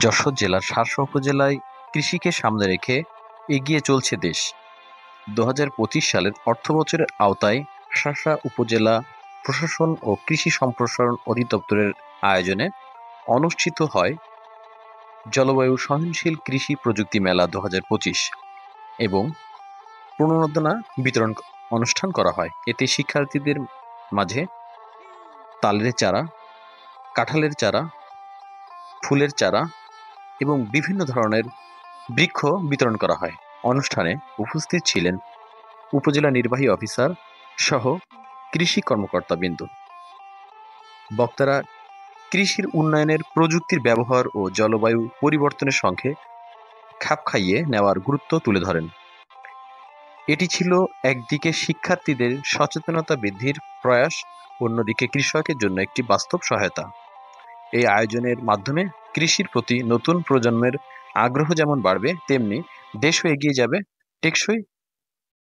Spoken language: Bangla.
যশোর জেলার শার্শা উপজেলায় কৃষিকে সামনে রেখে এগিয়ে চলছে দেশ। ২০২৫ সালের অর্থবছরের আওতায় শার্শা উপজেলা প্রশাসন ও কৃষি সম্প্রসারণ অধিদপ্তরের আয়োজনে অনুষ্ঠিত হয় জলবায়ু সহনশীল কৃষি প্রযুক্তি মেলা ২০২৫ এবং প্রণোদনা বিতরণ অনুষ্ঠান করা হয়। এতে শিক্ষার্থীদের মাঝে তালের চারা, কাঁঠালের চারা, ফুলের চারা এবং বিভিন্ন ধরনের বৃক্ষ বিতরণ করা হয়। অনুষ্ঠানে উপস্থিত ছিলেন উপজেলা নির্বাহী অফিসার সহ কৃষি কর্মকর্তাবৃন্দ। বক্তারা কৃষির উন্নয়নের প্রযুক্তির ব্যবহার ও জলবায়ু পরিবর্তনের সঙ্গে খাপ খাইয়ে নেওয়ার গুরুত্ব তুলে ধরেন। এটি ছিল একদিকে শিক্ষার্থীদের সচেতনতা বৃদ্ধির প্রয়াস, অন্যদিকে কৃষকের জন্য একটি বাস্তব সহায়তা। এই আয়োজনের মাধ্যমে কৃষির প্রতি নতুন প্রজন্মের আগ্রহ যেমন বাড়বে, তেমনি দেশও এগিয়ে যাবে টেকসই